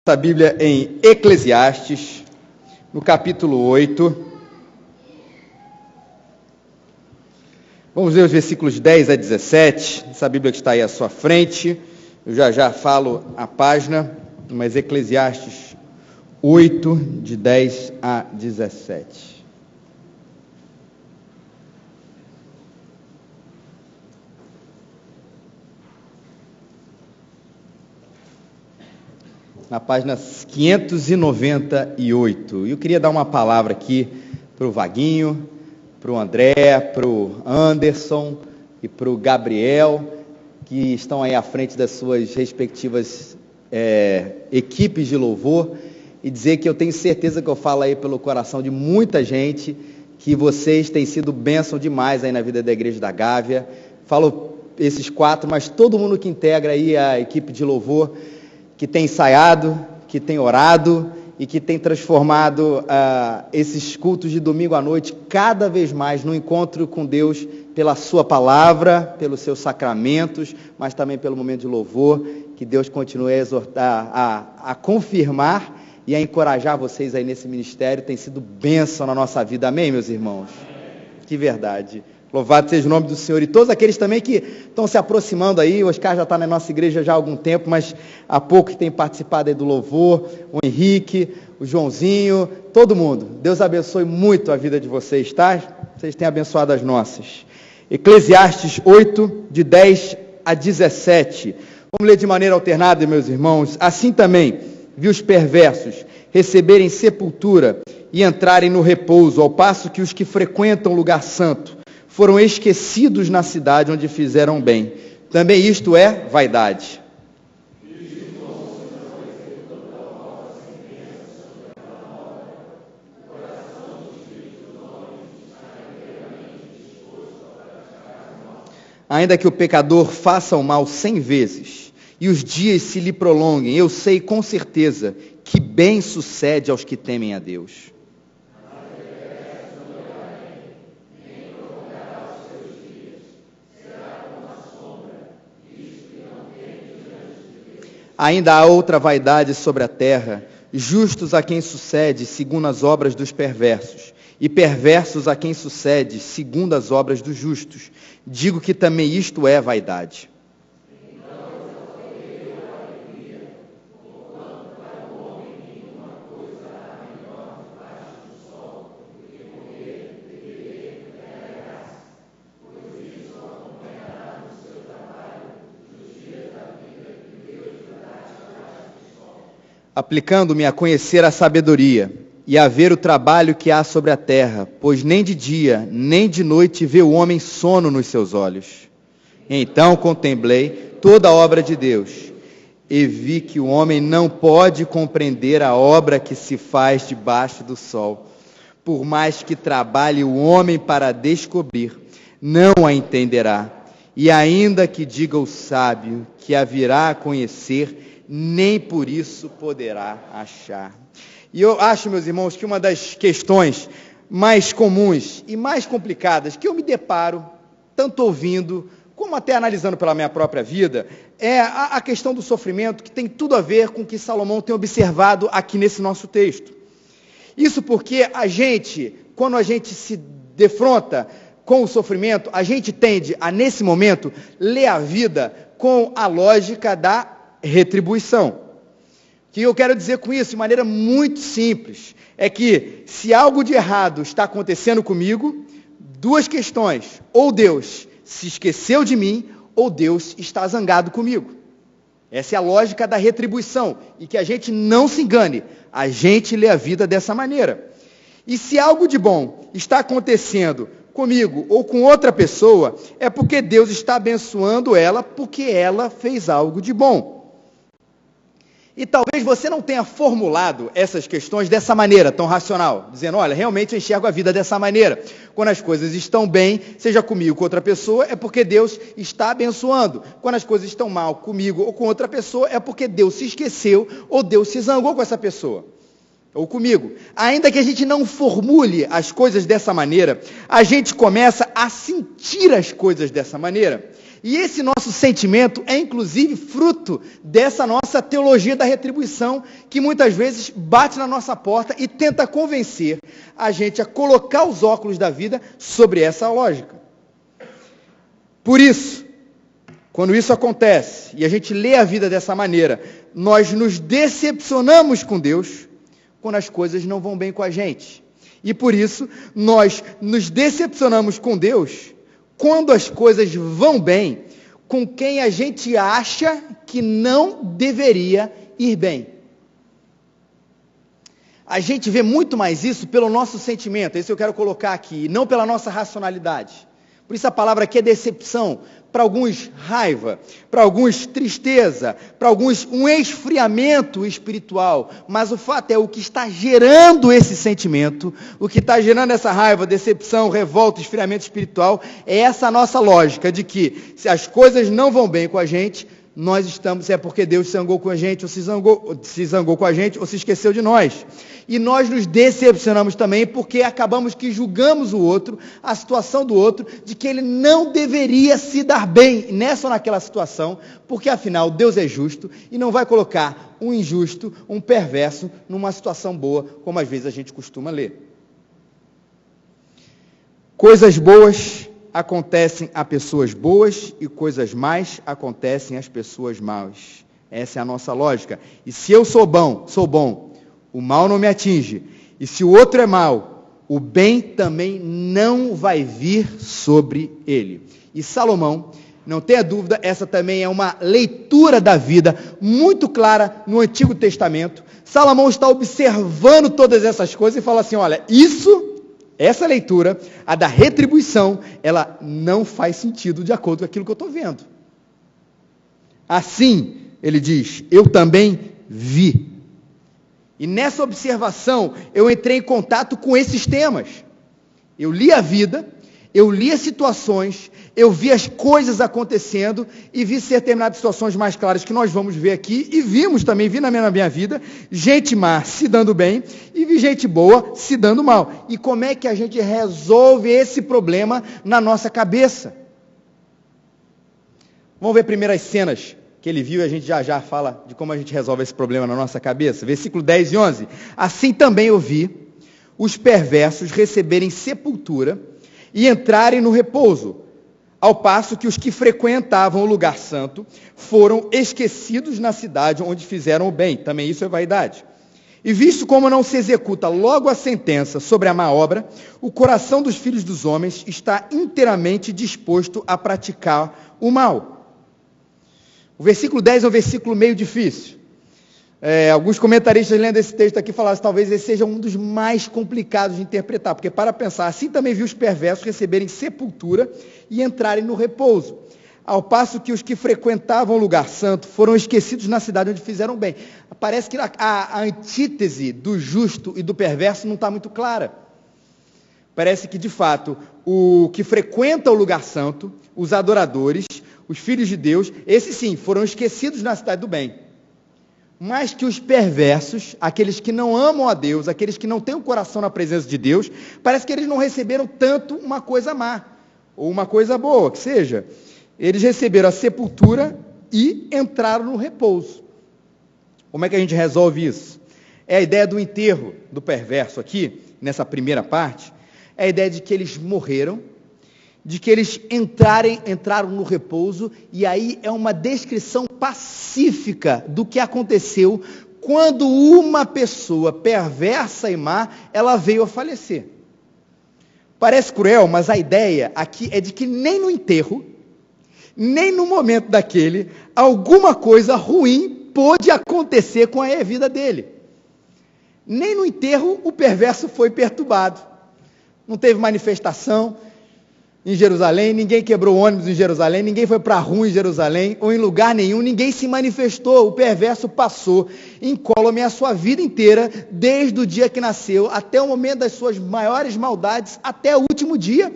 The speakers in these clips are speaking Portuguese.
A Bíblia em Eclesiastes, no capítulo 8. Vamos ler os versículos 10 a 17, essa Bíblia que está aí à sua frente. Eu já falo a página, mas Eclesiastes 8, de 10 a 17. Na página 598. Eu queria dar uma palavra aqui para o Vaguinho, para o André, para o Anderson e para o Gabriel, que estão aí à frente das suas respectivas equipes de louvor, e dizer que eu tenho certeza que eu falo aí pelo coração de muita gente, que vocês têm sido bênção demais aí na vida da Igreja da Gávea. Falo esses quatro, mas todo mundo que integra aí a equipe de louvor, que tem ensaiado, que tem orado e que tem transformado esses cultos de domingo à noite cada vez mais no encontro com Deus pela sua palavra, pelos seus sacramentos, mas também pelo momento de louvor. Que Deus continue a exortar, a confirmar e a encorajar vocês aí nesse ministério. Tem sido bênção na nossa vida, amém, meus irmãos? Que verdade. Louvado seja o nome do Senhor. E todos aqueles também que estão se aproximando aí. O Oscar já está na nossa igreja já há algum tempo, mas há pouco que tem participado aí do louvor. O Henrique, o Joãozinho, todo mundo. Deus abençoe muito a vida de vocês, tá? Vocês têm abençoado as nossas. Eclesiastes 8, de 10 a 17. Vamos ler de maneira alternada, meus irmãos. Assim também vi os perversos receberem sepultura e entrarem no repouso, ao passo que os que frequentam o lugar santo foram esquecidos na cidade onde fizeram bem. Também isto é vaidade. Ainda que o pecador faça o mal 100 vezes, e os dias se lhe prolonguem, eu sei com certeza que bem sucede aos que temem a Deus. Ainda há outra vaidade sobre a terra, justos a quem sucede segundo as obras dos perversos, e perversos a quem sucede segundo as obras dos justos. Digo que também isto é vaidade. Aplicando-me a conhecer a sabedoria e a ver o trabalho que há sobre a terra, pois nem de dia, nem de noite vê o homem sono nos seus olhos. Então contemplei toda a obra de Deus e vi que o homem não pode compreender a obra que se faz debaixo do sol. Por mais que trabalhe o homem para descobrir, não a entenderá. E ainda que diga o sábio que a virá a conhecer, nem por isso poderá achar. E eu acho, meus irmãos, que uma das questões mais comuns e mais complicadas que eu me deparo, tanto ouvindo, como até analisando pela minha própria vida, é a questão do sofrimento, que tem tudo a ver com o que Salomão tem observado aqui nesse nosso texto. Isso porque quando a gente se defronta com o sofrimento, a gente tende a, nesse momento, ler a vida com a lógica da retribuição. O que eu quero dizer com isso, de maneira muito simples, é que se algo de errado está acontecendo comigo, duas questões: ou Deus se esqueceu de mim, ou Deus está zangado comigo. Essa é a lógica da retribuição, e que a gente não se engane, a gente lê a vida dessa maneira. E se algo de bom está acontecendo comigo ou com outra pessoa, é porque Deus está abençoando ela, porque ela fez algo de bom. E talvez você não tenha formulado essas questões dessa maneira tão racional, dizendo: olha, realmente eu enxergo a vida dessa maneira. Quando as coisas estão bem, seja comigo ou com outra pessoa, é porque Deus está abençoando. Quando as coisas estão mal comigo ou com outra pessoa, é porque Deus se esqueceu ou Deus se zangou com essa pessoa, ou comigo. Ainda que a gente não formule as coisas dessa maneira, a gente começa a sentir as coisas dessa maneira. E esse nosso sentimento é, inclusive, fruto dessa nossa teologia da retribuição, que muitas vezes bate na nossa porta e tenta convencer a gente a colocar os óculos da vida sobre essa lógica. Por isso, quando isso acontece, e a gente lê a vida dessa maneira, nós nos decepcionamos com Deus quando as coisas não vão bem com a gente. E por isso, nós nos decepcionamos com Deus quando as coisas vão bem com quem a gente acha que não deveria ir bem. A gente vê muito mais isso pelo nosso sentimento, isso eu quero colocar aqui, e não pela nossa racionalidade. Por isso a palavra aqui é decepção, para alguns raiva, para alguns tristeza, para alguns um esfriamento espiritual, mas o fato é o que está gerando esse sentimento, o que está gerando essa raiva, decepção, revolta, esfriamento espiritual, é essa nossa lógica de que se as coisas não vão bem com a gente, nós estamos, é porque Deus se zangou com a gente, ou se zangou com a gente, ou se esqueceu de nós. E nós nos decepcionamos também porque acabamos que julgamos o outro, a situação do outro, de que ele não deveria se dar bem nessa ou naquela situação, porque afinal Deus é justo e não vai colocar um injusto, um perverso, numa situação boa, como às vezes a gente costuma ler. Coisas boas acontecem a pessoas boas e coisas más acontecem às pessoas más. Essa é a nossa lógica. E se eu sou bom, o mal não me atinge. E se o outro é mau, o bem também não vai vir sobre ele. E Salomão, não tenha dúvida, essa também é uma leitura da vida muito clara no Antigo Testamento. Salomão está observando todas essas coisas e fala assim, olha, essa leitura, a da retribuição, ela não faz sentido de acordo com aquilo que eu estou vendo. Assim, ele diz, eu também vi. E nessa observação, eu entrei em contato com esses temas. Eu li a vida, eu li as situações, eu vi as coisas acontecendo e vi determinadas situações mais claras que nós vamos ver aqui e vi na minha vida, gente má se dando bem e vi gente boa se dando mal. E como é que a gente resolve esse problema na nossa cabeça? Vamos ver primeiras cenas que ele viu e a gente já fala de como a gente resolve esse problema na nossa cabeça. Versículo 10 e 11. Assim também eu vi os perversos receberem sepultura e entrarem no repouso, ao passo que os que frequentavam o lugar santo foram esquecidos na cidade onde fizeram o bem. Também isso é vaidade. E visto como não se executa logo a sentença sobre a má obra, o coração dos filhos dos homens está inteiramente disposto a praticar o mal. O versículo 10 é um versículo meio difícil. Alguns comentaristas lendo esse texto aqui falaram que talvez esse seja um dos mais complicados de interpretar, porque para pensar, assim também viu os perversos receberem sepultura e entrarem no repouso, ao passo que os que frequentavam o lugar santo foram esquecidos na cidade onde fizeram bem. Parece que a antítese do justo e do perverso não está muito clara. Parece que, de fato, o que frequenta o lugar santo, os adoradores, os filhos de Deus, esses sim, foram esquecidos na cidade do bem. Mas que os perversos, aqueles que não amam a Deus, aqueles que não têm o coração na presença de Deus, parece que eles não receberam tanto uma coisa má, ou uma coisa boa, que seja. Eles receberam a sepultura e entraram no repouso. Como é que a gente resolve isso? É a ideia do enterro do perverso aqui, nessa primeira parte, é a ideia de que eles morreram, de que eles entraram no repouso, e aí é uma descrição pacífica do que aconteceu quando uma pessoa perversa e má, ela veio a falecer. Parece cruel, mas a ideia aqui é de que nem no enterro, nem no momento daquele, alguma coisa ruim pôde acontecer com a vida dele. Nem no enterro o perverso foi perturbado. Não teve manifestação em Jerusalém, ninguém quebrou ônibus em Jerusalém, ninguém foi para a rua em Jerusalém, ou em lugar nenhum, ninguém se manifestou. O perverso passou incólume a sua vida inteira, desde o dia que nasceu, até o momento das suas maiores maldades, até o último dia,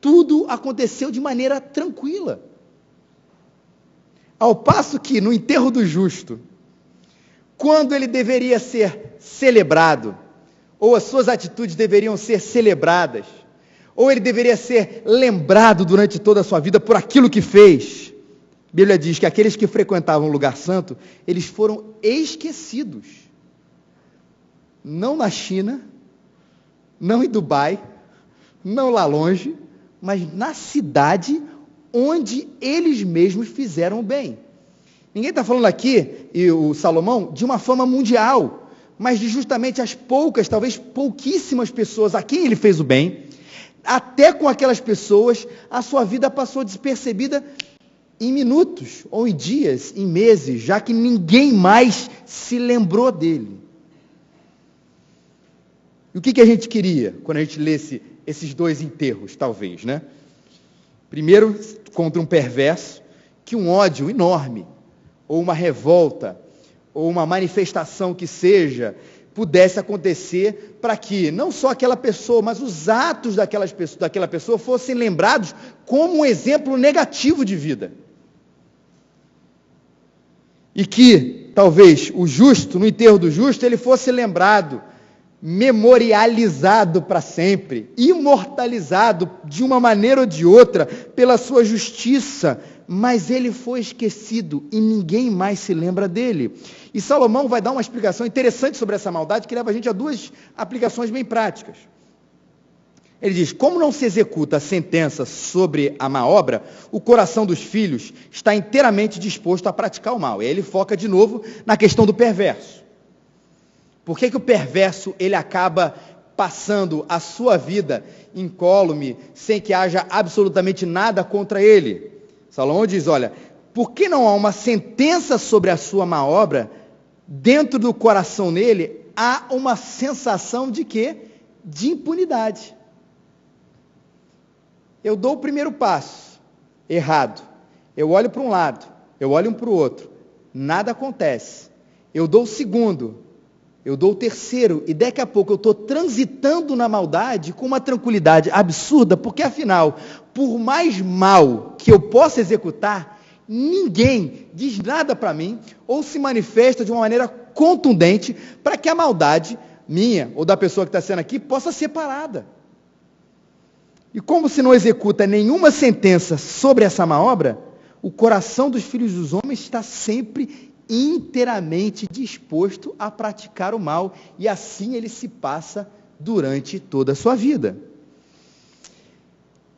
tudo aconteceu de maneira tranquila. Ao passo que no enterro do justo, quando ele deveria ser celebrado, ou as suas atitudes deveriam ser celebradas, ou ele deveria ser lembrado durante toda a sua vida por aquilo que fez? A Bíblia diz que aqueles que frequentavam o lugar santo, eles foram esquecidos. Não na China, não em Dubai, não lá longe, mas na cidade onde eles mesmos fizeram o bem. Ninguém está falando aqui, e o Salomão, de uma fama mundial, mas de justamente as poucas, talvez pouquíssimas pessoas a quem ele fez o bem. Até com aquelas pessoas, a sua vida passou despercebida em minutos, ou em dias, em meses, já que ninguém mais se lembrou dele. E o que a gente queria quando a gente lesse esses dois enterros, talvez, né? Primeiro, contra um perverso, que um ódio enorme, ou uma revolta, ou uma manifestação que seja, pudesse acontecer para que não só aquela pessoa, mas os atos daquela pessoa fossem lembrados como um exemplo negativo de vida. E que, talvez, o justo, no enterro do justo, ele fosse lembrado, memorializado para sempre, imortalizado de uma maneira ou de outra, pela sua justiça, mas ele foi esquecido e ninguém mais se lembra dele. E Salomão vai dar uma explicação interessante sobre essa maldade, que leva a gente a duas aplicações bem práticas. Ele diz: como não se executa a sentença sobre a má obra, o coração dos filhos está inteiramente disposto a praticar o mal. E aí ele foca de novo na questão do perverso. Por que o perverso ele acaba passando a sua vida incólume, sem que haja absolutamente nada contra ele? Salomão diz: olha, por que não há uma sentença sobre a sua má obra, dentro do coração nele há uma sensação de quê? De impunidade. Eu dou o primeiro passo, errado. Eu olho para um lado, eu olho para o outro, nada acontece. Eu dou o segundo, eu dou o terceiro, e daqui a pouco eu estou transitando na maldade com uma tranquilidade absurda, porque afinal, por mais mal que eu possa executar, ninguém diz nada para mim, ou se manifesta de uma maneira contundente, para que a maldade minha, ou da pessoa que está sendo aqui, possa ser parada. E como se não executa nenhuma sentença sobre essa má obra, o coração dos filhos dos homens está sempre inteiramente disposto a praticar o mal, e assim ele se passa durante toda a sua vida.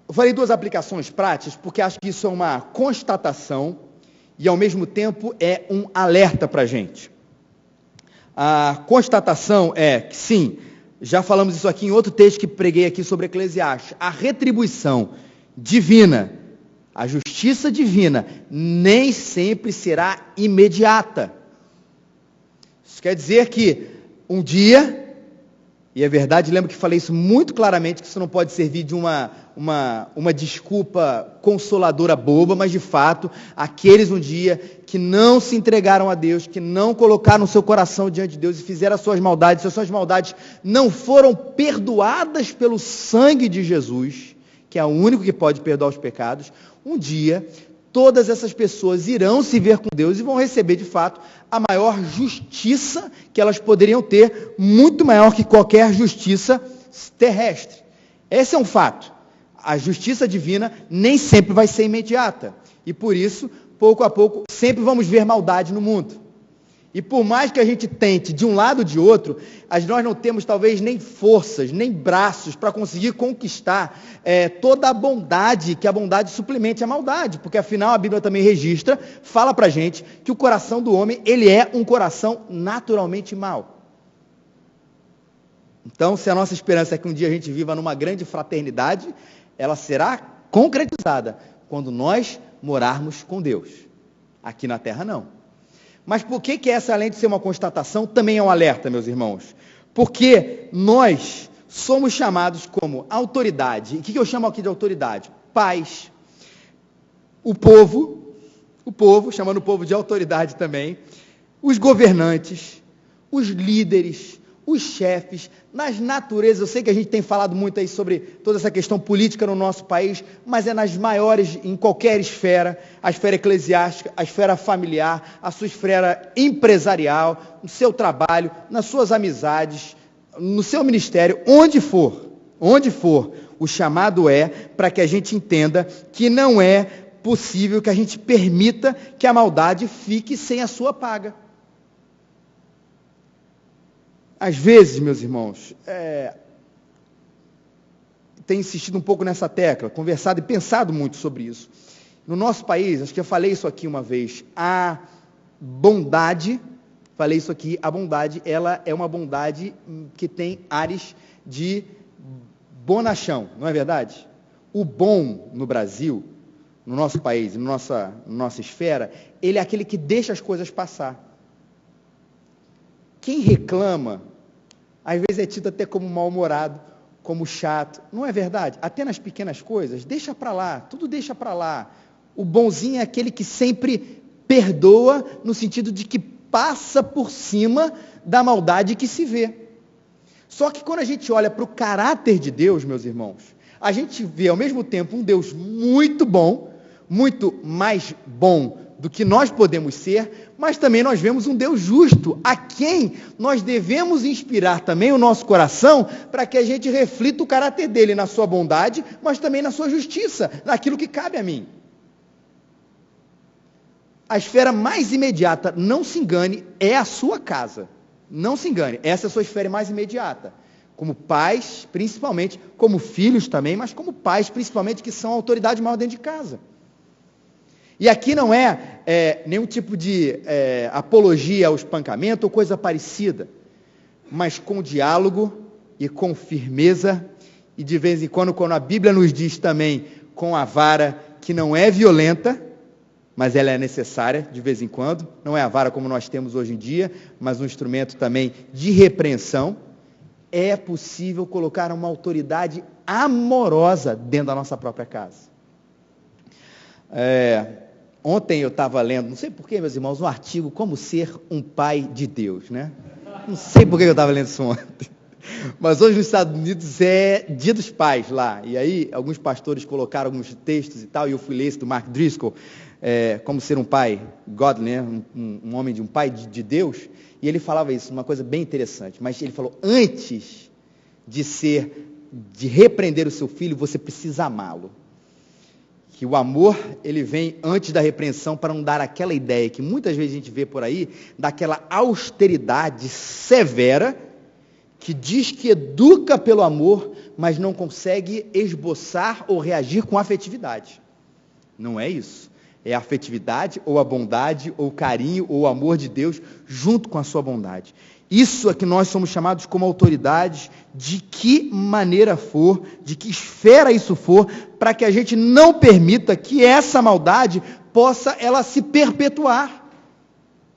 Eu falei duas aplicações práticas, porque acho que isso é uma constatação, e ao mesmo tempo é um alerta para a gente. A constatação é que sim, já falamos isso aqui em outro texto que preguei aqui sobre Eclesiastes, a retribuição divina, a justiça divina, nem sempre será imediata. Isso quer dizer que um dia, e é verdade, lembro que falei isso muito claramente, que isso não pode servir de uma desculpa consoladora boba, mas de fato, aqueles um dia que não se entregaram a Deus, que não colocaram o seu coração diante de Deus e fizeram as suas maldades, se as suas maldades não foram perdoadas pelo sangue de Jesus, que é o único que pode perdoar os pecados, um dia todas essas pessoas irão se ver com Deus e vão receber de fato a maior justiça que elas poderiam ter, muito maior que qualquer justiça terrestre. Esse é um fato. A justiça divina nem sempre vai ser imediata. E por isso, pouco a pouco, sempre vamos ver maldade no mundo. E por mais que a gente tente de um lado ou de outro, nós não temos talvez nem forças, nem braços para conseguir conquistar toda a bondade, que a bondade suplemente a maldade. Porque afinal a Bíblia também registra, fala para a gente que o coração do homem, ele é um coração naturalmente mau. Então, se a nossa esperança é que um dia a gente viva numa grande fraternidade, ela será concretizada quando nós morarmos com Deus. Aqui na terra não. Mas por que essa, além de ser uma constatação, também é um alerta, meus irmãos? Porque nós somos chamados como autoridade. E o que eu chamo aqui de autoridade? Pais. O povo, chamando o povo de autoridade também, os governantes, os líderes, os chefes, nas naturezas. Eu sei que a gente tem falado muito aí sobre toda essa questão política no nosso país, mas é nas maiores, em qualquer esfera, a esfera eclesiástica, a esfera familiar, a sua esfera empresarial, no seu trabalho, nas suas amizades, no seu ministério, onde for, O chamado é para que a gente entenda que não é possível que a gente permita que a maldade fique sem a sua paga. Às vezes, meus irmãos, tenho insistido um pouco nessa tecla, conversado e pensado muito sobre isso. No nosso país, acho que eu falei isso aqui uma vez, a bondade, a bondade, ela é uma bondade que tem ares de bonachão, não é verdade? O bom no Brasil, no nosso país, na nossa esfera, ele é aquele que deixa as coisas passar. Quem reclama, às vezes é tido até como mal-humorado, como chato, não é verdade? Até nas pequenas coisas, deixa para lá, tudo deixa para lá. O bonzinho é aquele que sempre perdoa, no sentido de que passa por cima da maldade que se vê. Só que quando a gente olha para o caráter de Deus, meus irmãos, a gente vê ao mesmo tempo um Deus muito bom, muito mais bom do que nós podemos ser, mas também nós vemos um Deus justo, a quem nós devemos inspirar também o nosso coração, para que a gente reflita o caráter dele na sua bondade, mas também na sua justiça, naquilo que cabe a mim. A esfera mais imediata, não se engane, é a sua casa. Não se engane, essa é a sua esfera mais imediata. Como pais, principalmente, como filhos também, mas como pais, principalmente, que são a autoridade maior dentro de casa. E aqui não é nenhum tipo de apologia ao espancamento ou coisa parecida, mas com diálogo e com firmeza, e de vez em quando a Bíblia nos diz também, com a vara que não é violenta, mas ela é necessária de vez em quando, não é a vara como nós temos hoje em dia, mas um instrumento também de repreensão, é possível colocar uma autoridade amorosa dentro da nossa própria casa. Ontem eu estava lendo, não sei porquê, meus irmãos, um artigo, como ser um pai de Deus, né? Não sei porquê eu estava lendo isso ontem. Mas hoje nos Estados Unidos é Dia dos Pais lá. E aí, alguns pastores colocaram alguns textos e tal, e eu fui ler esse do Mark Driscoll, como ser um pai godly, né? Um homem de um pai de Deus. E ele falava isso, uma coisa bem interessante. Mas ele falou, antes de repreender o seu filho, você precisa amá-lo. Que o amor, ele vem antes da repreensão, para não dar aquela ideia que muitas vezes a gente vê por aí, daquela austeridade severa, que diz que educa pelo amor, mas não consegue esboçar ou reagir com afetividade. Não é isso. É a afetividade, ou a bondade, ou o carinho, ou o amor de Deus, junto com a sua bondade. Isso é que nós somos chamados como autoridades, de que maneira for, de que esfera isso for, para que a gente não permita que essa maldade possa ela se perpetuar.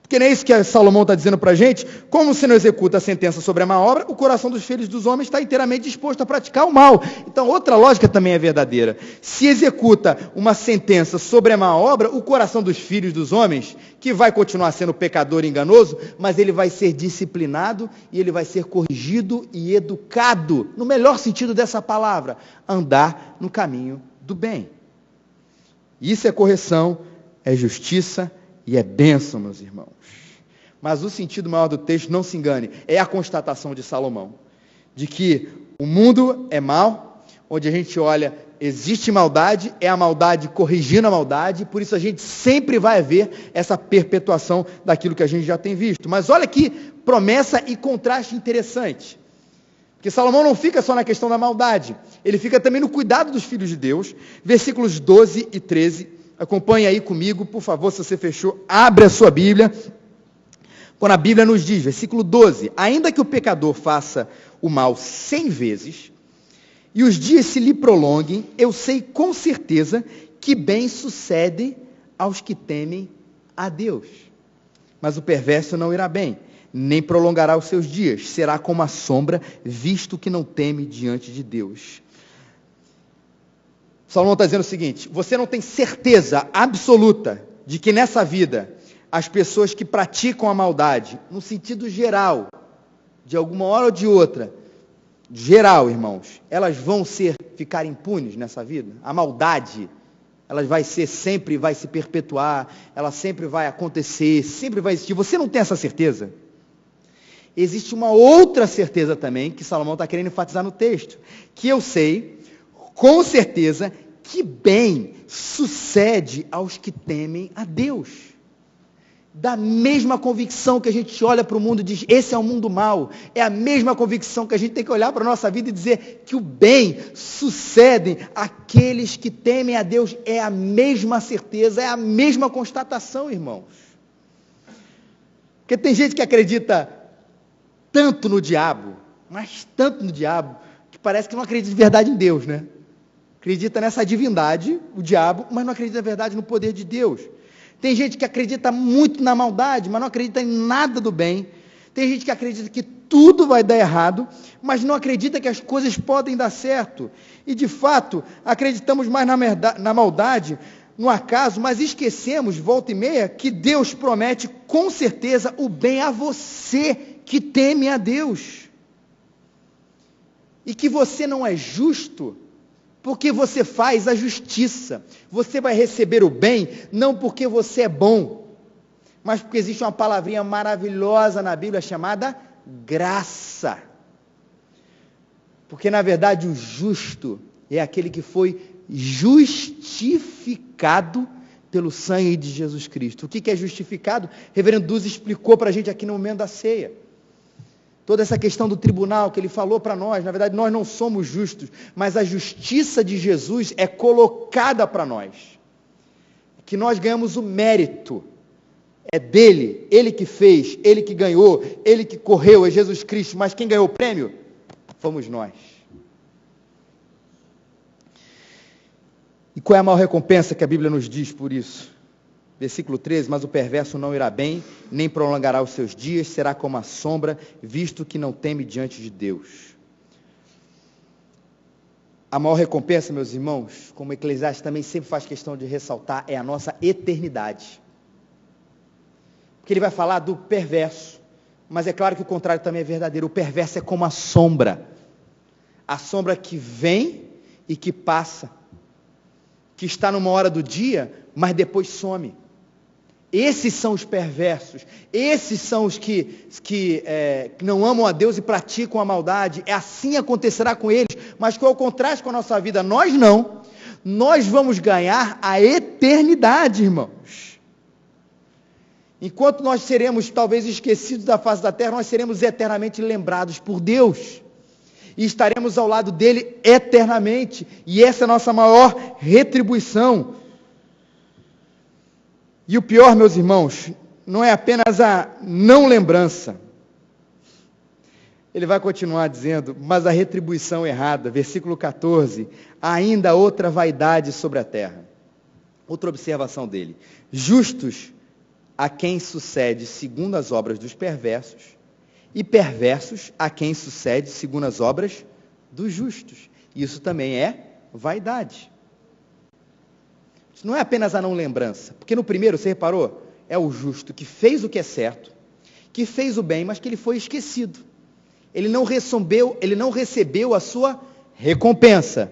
Porque não é isso que Salomão está dizendo para a gente? Como se não executa a sentença sobre a má obra, o coração dos filhos dos homens está inteiramente disposto a praticar o mal. Então, outra lógica também é verdadeira. Se executa uma sentença sobre a má obra, o coração dos filhos dos homens, que vai continuar sendo pecador e enganoso, mas ele vai ser disciplinado e ele vai ser corrigido e educado, no melhor sentido dessa palavra, andar no caminho do bem. Isso é correção, é justiça e é bênção, meus irmãos. Mas o sentido maior do texto, não se engane, é a constatação de Salomão, de que o mundo é mau, onde a gente olha, existe maldade, é a maldade corrigindo a maldade, por isso a gente sempre vai ver essa perpetuação daquilo que a gente já tem visto. Mas olha que promessa e contraste interessante, porque Salomão não fica só na questão da maldade, ele fica também no cuidado dos filhos de Deus. Versículos 12 e 13, acompanhe aí comigo, por favor, se você fechou, abre a sua Bíblia. Quando a Bíblia nos diz, versículo 12, ainda que o pecador faça o mal 100 vezes, e os dias se lhe prolonguem, eu sei com certeza que bem sucede aos que temem a Deus. Mas o perverso não irá bem, nem prolongará os seus dias, será como a sombra, visto que não teme diante de Deus. Salomão está dizendo o seguinte, você não tem certeza absoluta de que nessa vida, as pessoas que praticam a maldade, no sentido geral, de alguma hora ou de outra, geral, irmãos, elas vão ficar impunes nessa vida? A maldade, ela vai ser sempre, vai se perpetuar, ela sempre vai acontecer, sempre vai existir. Você não tem essa certeza? Existe uma outra certeza também, que Salomão está querendo enfatizar no texto, que eu sei com certeza que bem sucede aos que temem a Deus. Da mesma convicção que a gente olha para o mundo e diz, esse é um mundo mau, é a mesma convicção que a gente tem que olhar para a nossa vida e dizer que o bem sucede àqueles que temem a Deus. É a mesma certeza, é a mesma constatação, irmãos. Porque tem gente que acredita tanto no diabo, mas tanto no diabo, que parece que não acredita de verdade em Deus, né? Acredita nessa divindade, o diabo, mas não acredita de verdade no poder de Deus. Tem gente que acredita muito na maldade, mas não acredita em nada do bem. Tem gente que acredita que tudo vai dar errado, mas não acredita que as coisas podem dar certo. E de fato, acreditamos mais na maldade, no acaso, mas esquecemos, volta e meia, que Deus promete com certeza o bem a você que teme a Deus. E que você não é justo porque você faz a justiça. Você vai receber o bem, não porque você é bom, mas porque existe uma palavrinha maravilhosa na Bíblia chamada graça. Porque na verdade o justo é aquele que foi justificado pelo sangue de Jesus Cristo. O que é justificado? Reverendo Duz explicou para a gente aqui no momento da ceia. Toda essa questão do tribunal que ele falou para nós, na verdade nós não somos justos, mas a justiça de Jesus é colocada para nós. Que nós ganhamos o mérito, é dele, ele que fez, ele que ganhou, ele que correu, é Jesus Cristo, mas quem ganhou o prêmio? Fomos nós. E qual é a maior recompensa que a Bíblia nos diz por isso? Versículo 13, mas o perverso não irá bem, nem prolongará os seus dias, será como a sombra, visto que não teme diante de Deus. A maior recompensa, meus irmãos, como Eclesiastes também sempre faz questão de ressaltar, é a nossa eternidade. Porque ele vai falar do perverso, mas é claro que o contrário também é verdadeiro. O perverso é como a sombra que vem e que passa, que está numa hora do dia, mas depois some. Esses são os perversos, esses são os que não amam a Deus e praticam a maldade. Assim acontecerá com eles, mas qual é o contraste com a nossa vida? Nós não, nós vamos ganhar a eternidade, irmãos. Enquanto nós seremos talvez esquecidos da face da terra, nós seremos eternamente lembrados por Deus. E estaremos ao lado dele eternamente, e essa é a nossa maior retribuição. E o pior, meus irmãos, não é apenas a não lembrança. Ele vai continuar dizendo, mas a retribuição errada, versículo 14, ainda há outra vaidade sobre a terra. Outra observação dele, justos a quem sucede segundo as obras dos perversos, e perversos a quem sucede segundo as obras dos justos. Isso também é vaidade. Isso não é apenas a não lembrança, porque no primeiro, você reparou, é o justo que fez o que é certo, que fez o bem, mas que ele foi esquecido. Ele não recebeu a sua recompensa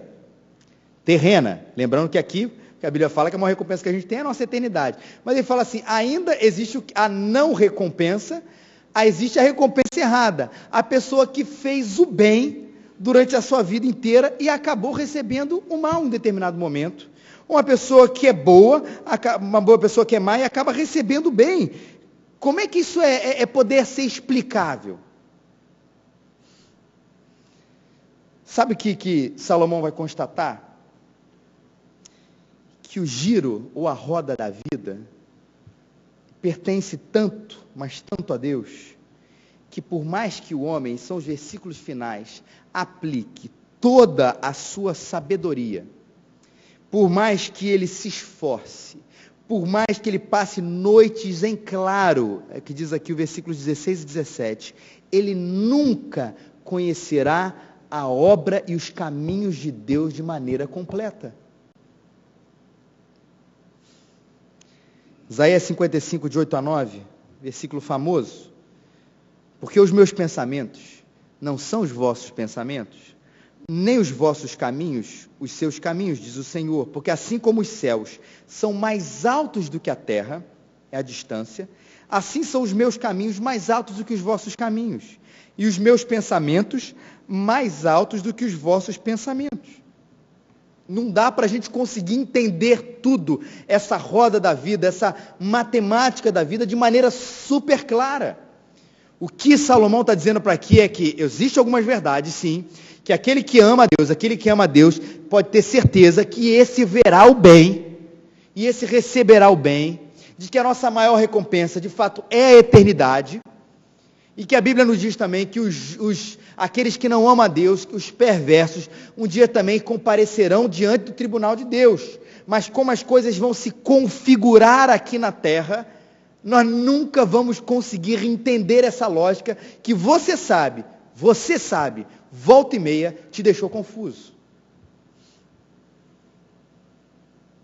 terrena. Lembrando que aqui, que a Bíblia fala que a maior recompensa que a gente tem é a nossa eternidade. Mas ele fala assim, ainda existe a não recompensa, existe a recompensa errada. A pessoa que fez o bem durante a sua vida inteira e acabou recebendo o mal em determinado momento. Uma pessoa que é boa, uma boa pessoa que é má e acaba recebendo o bem. Como é que isso é poder ser explicável? Sabe o que Salomão vai constatar? Que o giro ou a roda da vida pertence tanto, mas tanto a Deus, que por mais que o homem, são os versículos finais, aplique toda a sua sabedoria, por mais que ele se esforce, por mais que ele passe noites em claro, é que diz aqui o versículos 16 e 17, ele nunca conhecerá a obra e os caminhos de Deus de maneira completa. Isaías 55, de 8 a 9, versículo famoso. Porque os meus pensamentos não são os vossos pensamentos, nem os vossos caminhos, os seus caminhos, diz o Senhor. Porque assim como os céus são mais altos do que a terra, é a distância, assim são os meus caminhos mais altos do que os vossos caminhos, e os meus pensamentos mais altos do que os vossos pensamentos. Não dá para a gente conseguir entender tudo, essa roda da vida, essa matemática da vida de maneira super clara. O que Salomão está dizendo para aqui é que existem algumas verdades, sim, que aquele que ama a Deus, pode ter certeza que esse verá o bem, e esse receberá o bem, de que a nossa maior recompensa, de fato, é a eternidade, e que a Bíblia nos diz também que aqueles que não amam a Deus, que os perversos, um dia também comparecerão diante do tribunal de Deus. Mas como as coisas vão se configurar aqui na terra, nós nunca vamos conseguir entender essa lógica que você sabe, volta e meia te deixou confuso.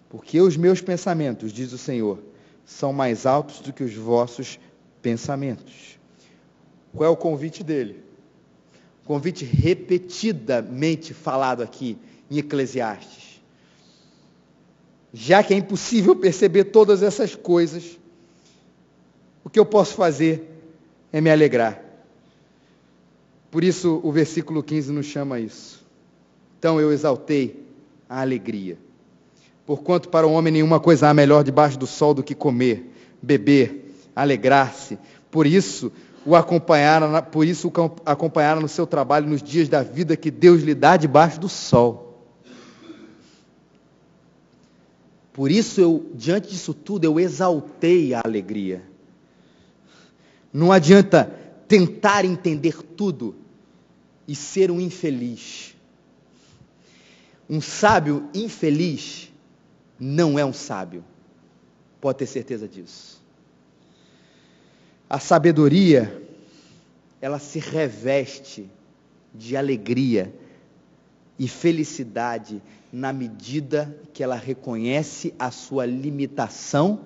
Porque os meus pensamentos, diz o Senhor, são mais altos do que os vossos pensamentos. Qual é o convite dele? Convite repetidamente falado aqui em Eclesiastes. Já que é impossível perceber todas essas coisas, o que eu posso fazer é me alegrar. Por isso o versículo 15 nos chama a isso. Então eu exaltei a alegria. Porquanto para o homem nenhuma coisa há melhor debaixo do sol do que comer, beber, alegrar-se. Por isso o acompanharam no seu trabalho nos dias da vida que Deus lhe dá debaixo do sol. Por isso diante disso tudo, eu exaltei a alegria. Não adianta tentar entender tudo e ser um infeliz. Um sábio infeliz não é um sábio. Pode ter certeza disso. A sabedoria, ela se reveste de alegria e felicidade na medida que ela reconhece a sua limitação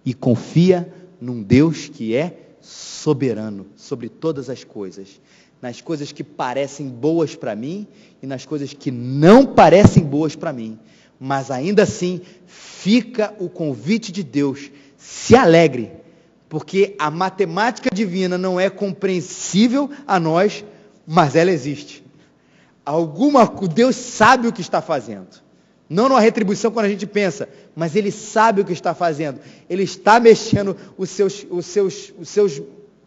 e confia num Deus que é soberano sobre todas as coisas. Nas coisas que parecem boas para mim e nas coisas que não parecem boas para mim. Mas ainda assim, fica o convite de Deus, se alegre, porque a matemática divina não é compreensível a nós, mas ela existe. Deus sabe o que está fazendo. Não numa retribuição quando a gente pensa, mas Ele sabe o que está fazendo. Ele está mexendo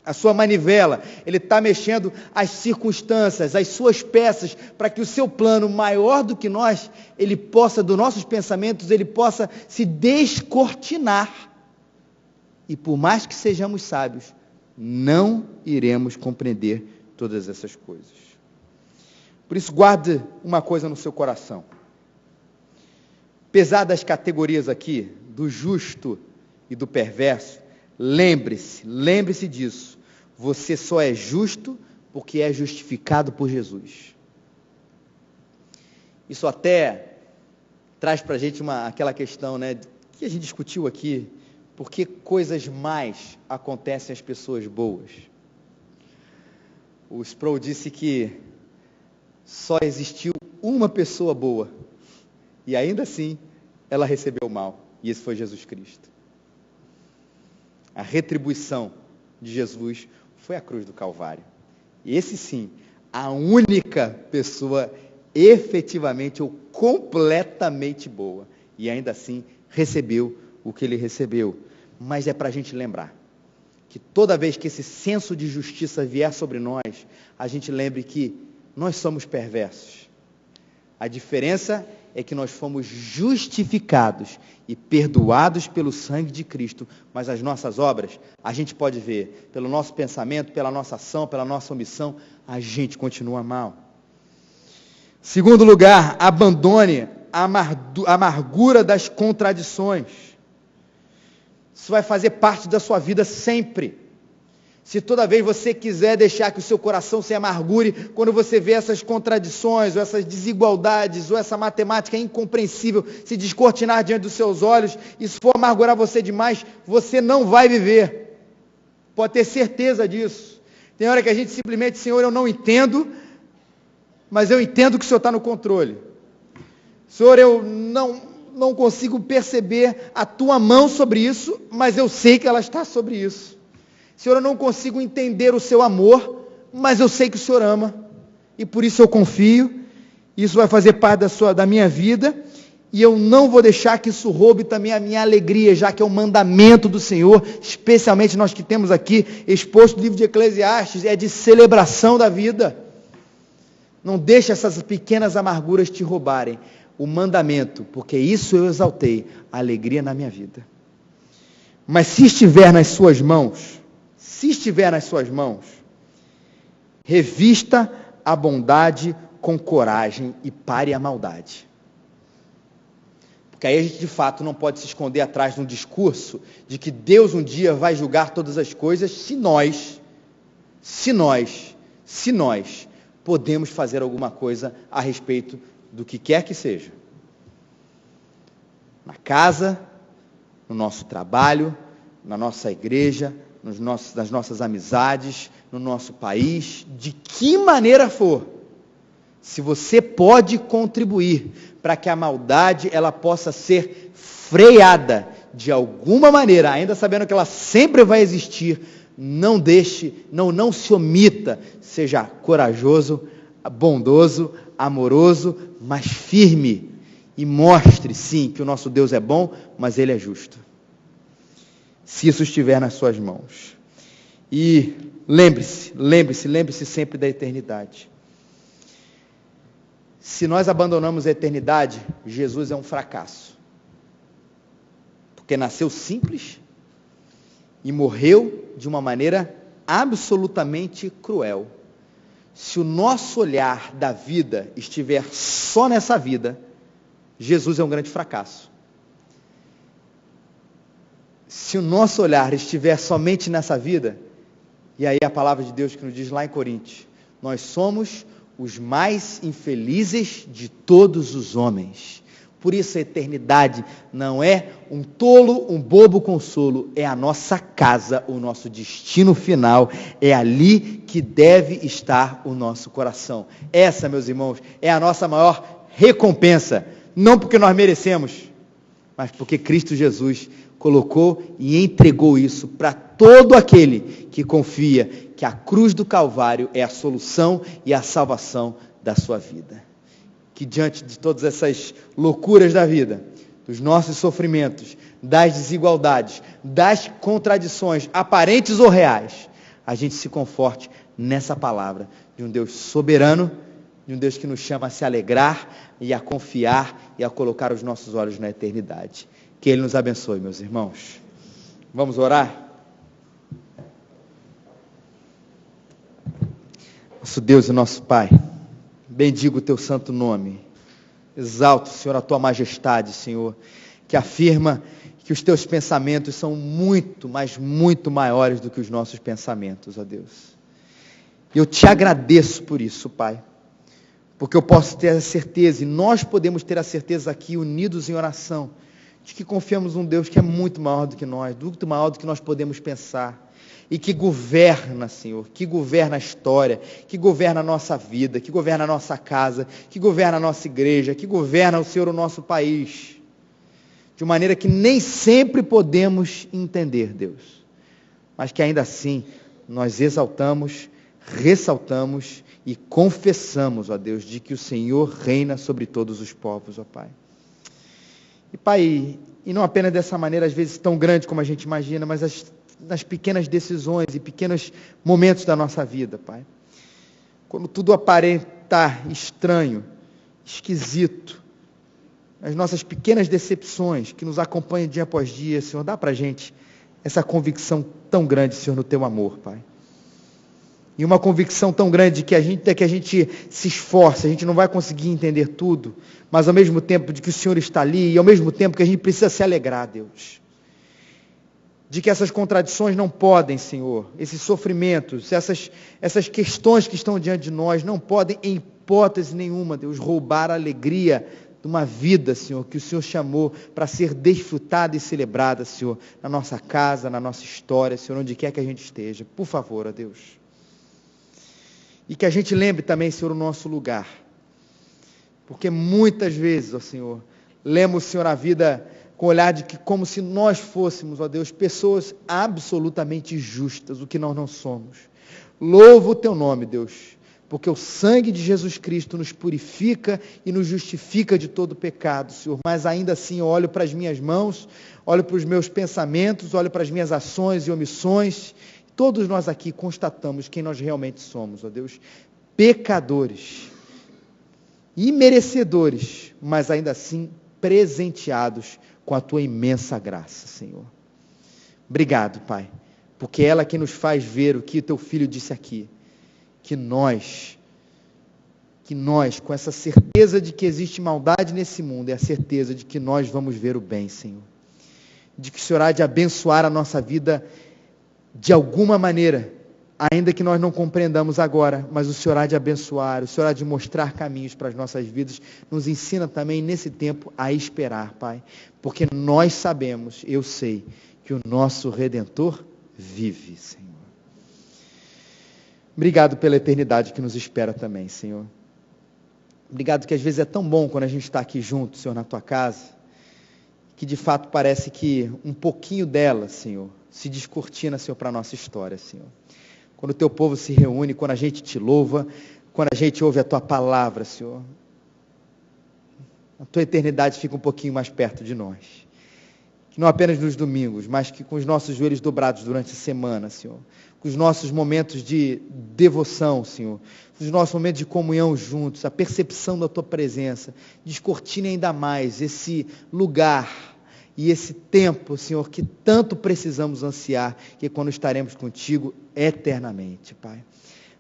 a sua manivela. Ele está mexendo as circunstâncias, as suas peças, para que o seu plano maior do que nós, Ele possa, dos nossos pensamentos, Ele possa se descortinar. E por mais que sejamos sábios, não iremos compreender todas essas coisas. Por isso, guarde uma coisa no seu coração. Apesar das categorias aqui, do justo e do perverso, lembre-se disso. Você só é justo porque é justificado por Jesus. Isso até traz para a gente aquela questão, né, que a gente discutiu aqui. Por que coisas mais acontecem às pessoas boas? O Sproul disse que só existiu uma pessoa boa, e ainda assim ela recebeu mal, e esse foi Jesus Cristo. A retribuição de Jesus foi a cruz do Calvário. E esse sim, a única pessoa efetivamente ou completamente boa, e ainda assim recebeu o que ele recebeu. Mas é para a gente lembrar que toda vez que esse senso de justiça vier sobre nós, a gente lembre que nós somos perversos. A diferença é que nós fomos justificados e perdoados pelo sangue de Cristo, mas as nossas obras, a gente pode ver, pelo nosso pensamento, pela nossa ação, pela nossa omissão, a gente continua mal. Segundo lugar, abandone a amargura das contradições. Isso vai fazer parte da sua vida sempre. Se toda vez você quiser deixar que o seu coração se amargure, quando você vê essas contradições, ou essas desigualdades, ou essa matemática incompreensível se descortinar diante dos seus olhos, e se for amargurar você demais, você não vai viver. Pode ter certeza disso. Tem hora que a gente simplesmente, Senhor, eu não entendo, mas eu entendo que o Senhor está no controle. Senhor, eu não consigo perceber a tua mão sobre isso, mas eu sei que ela está sobre isso. Senhor, eu não consigo entender o seu amor, mas eu sei que o Senhor ama, e por isso eu confio, Isso vai fazer parte da minha vida, e eu não vou deixar que isso roube também a minha alegria, já que é um mandamento do Senhor, especialmente nós que temos aqui exposto o livro de Eclesiastes, é de celebração da vida. Não deixe essas pequenas amarguras te roubarem o mandamento, porque isso eu exaltei, a alegria na minha vida. Mas se estiver nas suas mãos, revista a bondade com coragem e pare a maldade. Porque aí a gente de fato não pode se esconder atrás de um discurso de que Deus um dia vai julgar todas as coisas se nós podemos fazer alguma coisa a respeito do que quer que seja. Na casa, no nosso trabalho, na nossa igreja, nas nossas amizades, no nosso país, de que maneira for. Se você pode contribuir para que a maldade ela possa ser freada de alguma maneira, ainda sabendo que ela sempre vai existir, não deixe, não se omita, seja corajoso, bondoso, amoroso, mas firme, e mostre sim que o nosso Deus é bom, mas Ele é justo. Se isso estiver nas suas mãos. E lembre-se sempre da eternidade. Se nós abandonamos a eternidade, Jesus é um fracasso. Porque nasceu simples e morreu de uma maneira absolutamente cruel. Se o nosso olhar da vida estiver só nessa vida, Jesus é um grande fracasso. Se o nosso olhar estiver somente nessa vida, e aí a palavra de Deus que nos diz lá em Coríntios, nós somos os mais infelizes de todos os homens. Por isso a eternidade não é um tolo, um bobo consolo, é a nossa casa, o nosso destino final, é ali que deve estar o nosso coração. Essa, meus irmãos, é a nossa maior recompensa, não porque nós merecemos, mas porque Cristo Jesus colocou e entregou isso para todo aquele que confia que a cruz do Calvário é a solução e a salvação da sua vida. Que diante de todas essas loucuras da vida, dos nossos sofrimentos, das desigualdades, das contradições aparentes ou reais, a gente se conforte nessa palavra de um Deus soberano, de um Deus que nos chama a se alegrar e a confiar e a colocar os nossos olhos na eternidade. Que Ele nos abençoe, meus irmãos. Vamos orar? Nosso Deus e nosso Pai, bendigo o Teu santo nome. Exalto, Senhor, a Tua majestade, Senhor, que afirma que os Teus pensamentos são muito, mas muito maiores do que os nossos pensamentos, ó Deus. E eu Te agradeço por isso, Pai, porque eu posso ter a certeza, e nós podemos ter a certeza aqui, unidos em oração, de que confiamos num Deus que é muito maior do que nós, muito maior do que nós podemos pensar, e que governa, Senhor, que governa a história, que governa a nossa vida, que governa a nossa casa, que governa a nossa igreja, que governa, Senhor, o nosso país, de maneira que nem sempre podemos entender, Deus, mas que ainda assim nós exaltamos, ressaltamos e confessamos, ó Deus, de que o Senhor reina sobre todos os povos, ó Pai. E Pai, e não apenas dessa maneira, às vezes tão grande como a gente imagina, mas nas pequenas decisões e pequenos momentos da nossa vida, Pai. Quando tudo aparenta estranho, esquisito, as nossas pequenas decepções que nos acompanham dia após dia, Senhor, dá para a gente essa convicção tão grande, Senhor, no Teu amor, Pai. E uma convicção tão grande que a gente se esforça, a gente não vai conseguir entender tudo, mas ao mesmo tempo de que o Senhor está ali, e ao mesmo tempo que a gente precisa se alegrar, Deus. De que essas contradições não podem, Senhor, esses sofrimentos, essas questões que estão diante de nós, não podem, em hipótese nenhuma, Deus, roubar a alegria de uma vida, Senhor, que o Senhor chamou para ser desfrutada e celebrada, Senhor, na nossa casa, na nossa história, Senhor, onde quer que a gente esteja. Por favor, ó Deus. E que a gente lembre também, Senhor, o nosso lugar. Porque muitas vezes, ó Senhor, lemos, Senhor, a vida com o olhar de que como se nós fôssemos, ó Deus, pessoas absolutamente justas, o que nós não somos. Louvo o Teu nome, Deus, porque o sangue de Jesus Cristo nos purifica e nos justifica de todo pecado, Senhor. Mas ainda assim eu olho para as minhas mãos, olho para os meus pensamentos, olho para as minhas ações e omissões. Todos nós aqui constatamos quem nós realmente somos, ó Deus, pecadores, imerecedores, mas ainda assim presenteados com a Tua imensa graça, Senhor. Obrigado, Pai, porque é ela que nos faz ver o que o Teu Filho disse aqui, que nós, com essa certeza de que existe maldade nesse mundo, é a certeza de que nós vamos ver o bem, Senhor. De que o Senhor há de abençoar a nossa vida de alguma maneira, ainda que nós não compreendamos agora, mas o Senhor há de abençoar, o Senhor há de mostrar caminhos para as nossas vidas. Nos ensina também nesse tempo a esperar, Pai, porque nós sabemos, eu sei, que o nosso Redentor vive, Senhor. Obrigado pela eternidade que nos espera também, Senhor. Obrigado que às vezes é tão bom quando a gente está aqui junto, Senhor, na Tua casa, que de fato parece que um pouquinho dela, Senhor, se descortina, Senhor, para a nossa história, Senhor. Quando o Teu povo se reúne, quando a gente Te louva, quando a gente ouve a Tua palavra, Senhor, a Tua eternidade fica um pouquinho mais perto de nós. Que não apenas nos domingos, mas que com os nossos joelhos dobrados durante a semana, Senhor, com os nossos momentos de devoção, Senhor, os nossos momentos de comunhão juntos, a percepção da Tua presença, descortine ainda mais esse lugar e esse tempo, Senhor, que tanto precisamos ansiar, que é quando estaremos contigo eternamente, Pai.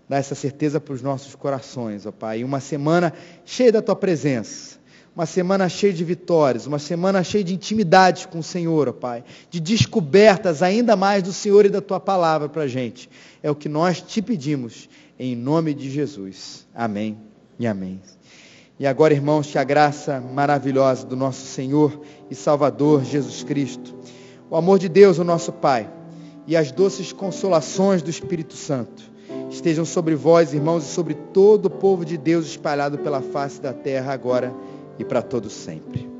Dá essa certeza para os nossos corações, ó Pai. E uma semana cheia da Tua presença, uma semana cheia de vitórias, uma semana cheia de intimidade com o Senhor, ó Pai, de descobertas ainda mais do Senhor e da Tua palavra para a gente. É o que nós Te pedimos, em nome de Jesus. Amém e amém. E agora, irmãos, que a graça maravilhosa do nosso Senhor e Salvador Jesus Cristo, o amor de Deus, o nosso Pai, e as doces consolações do Espírito Santo estejam sobre vós, irmãos, e sobre todo o povo de Deus espalhado pela face da terra agora e para todo sempre.